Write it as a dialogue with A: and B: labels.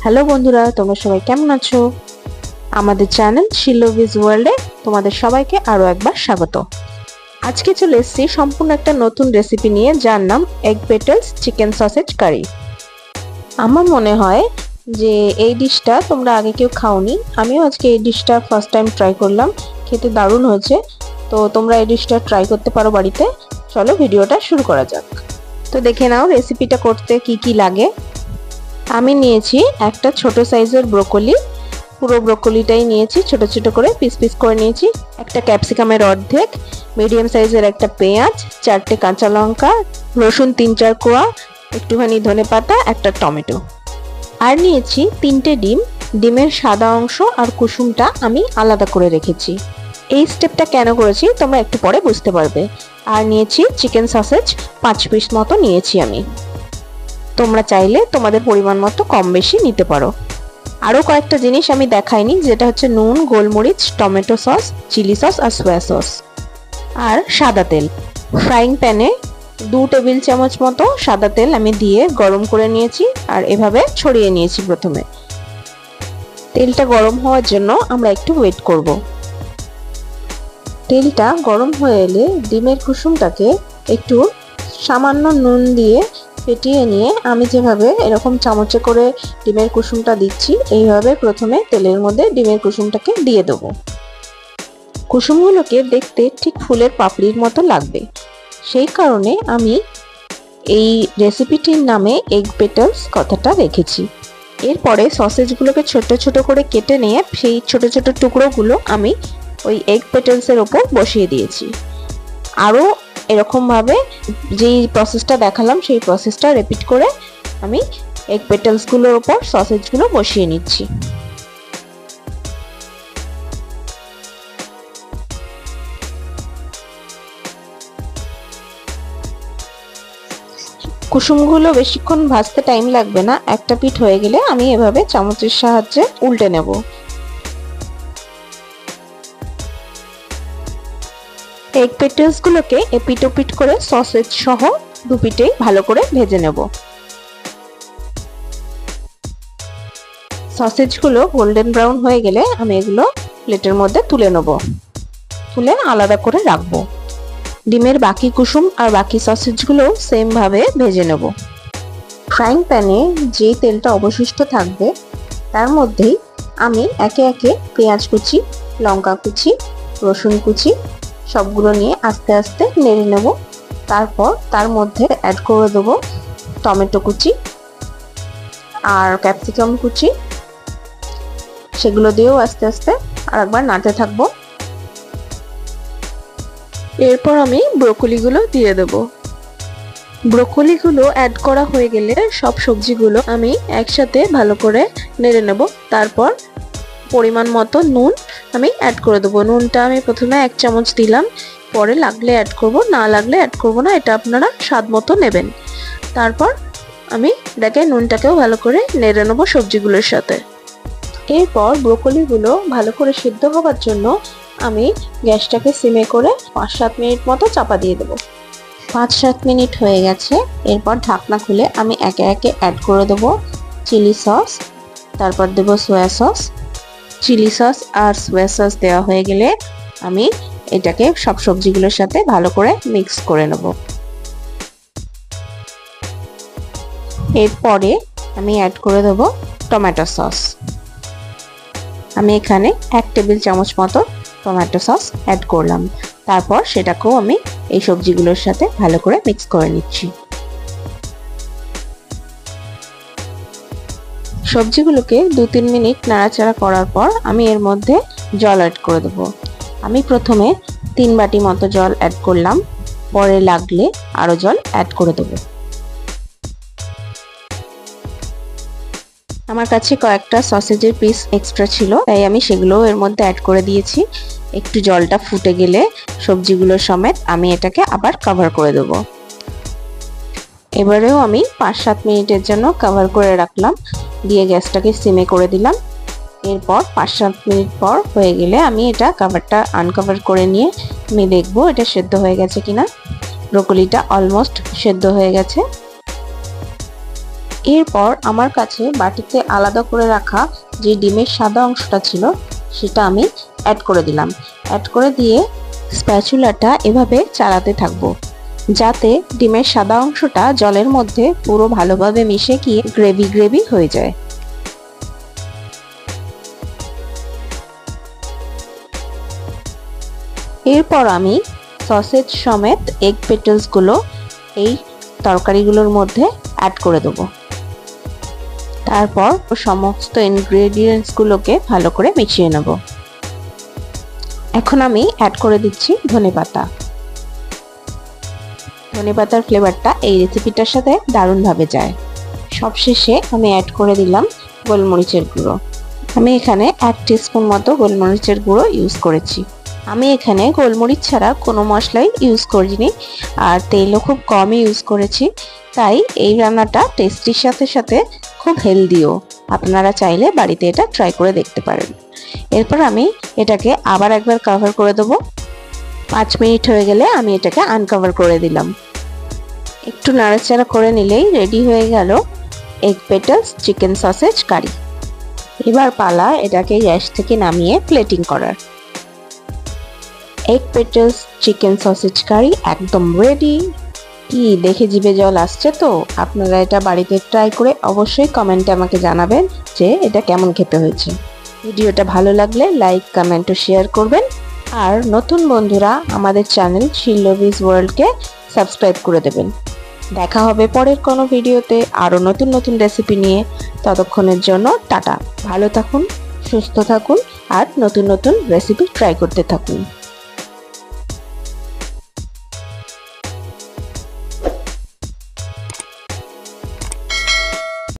A: Hello বন্ধুরা, তোমরা সবাই কেমন আছো? আমাদের চ্যানেল শিলোভিজ ওয়ার্ল্ডে তোমাদের সবাইকে আরো একবার স্বাগত। আজকে চলে এসেছি সম্পূর্ণ একটা নতুন রেসিপি নিয়ে, যার নাম এগ পেটালস চিকেন সসেজ কারি। আমার মনে হয় যে এই ডিশটা তোমরা আগে কেউ খাওনি, আমিও আজকে এই ডিশটা ফার্স্ট টাইম ট্রাই করলাম, খেতে দারুণ হয়েছে। তো তোমরা এই ডিশটা ট্রাই করতে পারো বাড়িতে। চলো ভিডিওটা শুরু করা যাক। তো দেখে নাও রেসিপিটা করতে কি কি লাগে। আমি নিয়েছি একটা ছোট সাইজের ব্রোকলি, পুরো ব্রোকলিটাই নিয়েছি, ছোট ছোট করে পিস পিস করে নিয়েছি। একটা ক্যাপসিকামের অর্ধেক, মিডিয়াম সাইজের একটা পেঁয়াজ, 4টে কাঁচা লঙ্কা, রসুন 3-4 কোয়া, একটুখানি ধনেপাতা, একটা টমেটো। আর নিয়েছি 3টে ডিম। ডিমের সাদা অংশ আর কুসুমটা আমি আলাদা করে রেখেছি। এই স্টেপটা কেন করেছি তোমরা একটু পরে বুঝতে পারবে। আর নিয়েছি চিকেন সসেজ 5 পিস মতো নিয়েছি আমি। তোমরা চাইলে তোমাদের পরিমাণ মতো কম বেশি নিতে পারো। আরও কয়েকটা জিনিস আমি দেখাইনি, যেটা হচ্ছে নুন, গোলমরিচ, টমেটো সস, চিলি সস আর সোয়া সস, আর সাদা তেল। ফ্রাইং প্যানে 2 টেবিল চামচ মতো সাদা তেল আমি দিয়ে গরম করে নিয়েছি, আর এভাবে ছড়িয়ে নিয়েছি। প্রথমে তেলটা গরম হওয়ার জন্য আমরা একটু ওয়েট করব। তেলটা গরম হয়ে এলে ডিমের কুসুমটাকে একটু সামান্য নুন দিয়ে ফেটিয়ে নিয়ে, আমি যেভাবে এরকম চামচে করে ডিমের কুসুমটা দিচ্ছি, এইভাবে প্রথমে তেলের মধ্যে ডিমের কুসুমটাকে দিয়ে দেবো। কুসুমগুলোকে দেখতে ঠিক ফুলের পাপড়ির মতো লাগবে, সেই কারণে আমি এই রেসিপিটির নামে এগ পেটালস কথাটা রেখেছি। এরপরে সসেজগুলোকে ছোট ছোট করে কেটে নিয়ে সেই ছোট ছোট টুকরোগুলো আমি ওই এগ পেটালসের ওপর বসিয়ে দিয়েছি। আরও এরকমভাবে যেই প্রসেসটা দেখালাম সেই প্রসেসটা রিপিট করে আমি এগ পেটালসগুলোর ওপর সসেজগুলো বসিয়ে নিচ্ছি। কুসুমগুলো বেশিক্ষণ ভাজতে টাইম লাগবে না, একটা পিঠ হয়ে গেলে আমি এভাবে চামচের সাহায্যে উল্টে নেব। এগ পেটালসগুলোকে এপিট ওপিট করে সসেজ সহ দুপিটেই ভালো করে ভেজে নেব। সসেজগুলো গোল্ডেন ব্রাউন হয়ে গেলে আমি এগুলো প্লেটের মধ্যে তুলে নেব, তুলে আলাদা করে রাখবো। ডিমের বাকি কুসুম আর বাকি সসেজগুলো সেম ভাবে ভেজে নেব। ফ্রাইং প্যানে যে তেলটা অবশিষ্ট থাকবে তার মধ্যেই আমি একে একে পেঁয়াজ কুচি, লঙ্কা কুচি, রসুন কুচি সবগুলো নিয়ে আস্তে আস্তে নেড়ে নেব। তারপর তার মধ্যে অ্যাড করে দেবো টমেটো কুচি আর ক্যাপসিকাম কুচি, সেগুলো দিয়েও আস্তে আস্তে আরেকবার নাড়তে থাকবো। এরপর আমি ব্রোকলিগুলো দিয়ে দেব। ব্রোকলিগুলো অ্যাড করা হয়ে গেলে সব সবজিগুলো আমি একসাথে ভালো করে নেড়ে নেব। তারপর পরিমাণ মতো নুন আমি অ্যাড করে দেবো। নুনটা আমি প্রথমে 1 চামচ দিলাম, পরে লাগলে অ্যাড করব, না লাগলে অ্যাড করব না, এটা আপনারা স্বাদ মতো নেবেন। তারপর আমি এটাকে নুনটাকেও ভালো করে নেড়ে নেবো সবজিগুলোর সাথে। এরপর ব্রোকলিগুলো ভালো করে সিদ্ধ হওয়ার জন্য আমি গ্যাসটাকে সিমে করে 5-7 মিনিট মতো চাপা দিয়ে দেবো। 5-7 মিনিট হয়ে গেছে। এরপর ঢাকনা খুলে আমি একে একে অ্যাড করে দেবো চিলি সস, তারপর দেবো সোয়া সস। চিলি সস আর সোয়া সস দেওয়া হয়ে গেলে আমি এটাকে সব সবজিগুলোর সাথে ভালো করে মিক্স করে নেব। এরপরে আমি অ্যাড করে দেবো টমেটো সস। আমি এখানে 1 টেবিল চামচ মতো টমেটো সস অ্যাড করলাম। তারপর সেটাকেও আমি এই সবজিগুলোর সাথে ভালো করে মিক্স করে নিচ্ছি। সবজিগুলোকে 2-3 মিনিট নাড়াচাড়া করার পর আমি এর মধ্যে জল অ্যাড করে দেবো। আমি প্রথমে 3 বাটি মতো জল অ্যাড করলাম, পরে লাগলে আরও জল অ্যাড করে দেবো। আমার কাছে কয়েকটা সসেজের পিস এক্সট্রা ছিল, তাই আমি সেগুলোও এর মধ্যে অ্যাড করে দিয়েছি। একটু জলটা ফুটে গেলে সবজিগুলো সমেত আমি এটাকে আবার কভার করে দেবো। এবারেও আমি 5-7 মিনিটের জন্য কভার করে রাখলাম, দিয়ে গ্যাসটাকে সিমে করে দিলাম। এরপর 5-7 মিনিট পর হয়ে গেলে আমি এটা কভারটা আনকভার করে নিয়ে আমি দেখবো এটা সেদ্ধ হয়ে গেছে কিনা। ব্রোকলিটা অলমোস্ট সেদ্ধ হয়ে গেছে। এরপর আমার কাছে বাটিতে আলাদা করে রাখা যে ডিমের সাদা অংশটা ছিল সেটা আমি অ্যাড করে দিলাম। অ্যাড করে দিয়ে স্প্যাচুলাটা এভাবে চালাতে থাকবো যাতে ডিমের সাদা অংশটা জলের মধ্যে পুরো ভালোভাবে মিশে গিয়ে গ্রেভি গ্রেভি হয়ে যায়। এরপর আমি সসেজ সমেত এগ পেটালস গুলো এই তরকারিগুলোর মধ্যে অ্যাড করে দেবো। তারপর সমস্ত ইনগ্রেডিয়েন্টস গুলোকে ভালো করে মিশিয়ে নেব। এখন আমি অ্যাড করে দিচ্ছি ধনেপাতা। ধনেপাতার ফ্লেভারটা এই রেসিপিটার সাথে দারুণভাবে যায়। সবশেষে আমি অ্যাড করে দিলাম গোলমরিচের গুঁড়ো। আমি এখানে 1 টিস্পুন মতো গোলমরিচের গুঁড়ো ইউজ করেছি। আমি এখানে গোলমরিচ ছাড়া কোনো মশলাই ইউজ করিনি, আর তেলও খুব কমই ইউজ করেছি, তাই এই রান্নাটা টেস্টির সাথে সাথে খুব হেলদিও। আপনারা চাইলে বাড়িতে এটা ট্রাই করে দেখতে পারেন। এরপর আমি এটাকে আবার একবার কভার করে দেবো। 5 মিনিট হয়ে গেলে আমি এটাকে আনকভার করে দিলাম। একটু নাড়াচাড়া করে নিলেই রেডি হয়ে গেল এগ পেটালস চিকেন সসেজ কারি। এবার পালা এটাকে গ্যাস থেকে নামিয়ে প্লেটিং করার। এগ পেটালস চিকেন সসেজ কারি একদম রেডি। কি দেখে জিভে জল আসছে তো? আপনারা এটা বাড়িতে ট্রাই করে অবশ্যই কমেন্টে আমাকে জানাবেন যে এটা কেমন খেতে হয়েছে। ভিডিওটা ভালো লাগলে লাইক, কমেন্ট ও শেয়ার করবেন। আর নতুন বন্ধুরা আমাদের চ্যানেল শিল্লভিজ ওয়ার্ল্ডকে সাবস্ক্রাইব করে দেবেন। দেখা হবে পরের কোনো ভিডিওতে আরও নতুন নতুন রেসিপি নিয়ে। ততক্ষণের জন্য টাটা। ভালো থাকুন, সুস্থ থাকুন আর নতুন নতুন রেসিপি ট্রাই করতে থাকুন।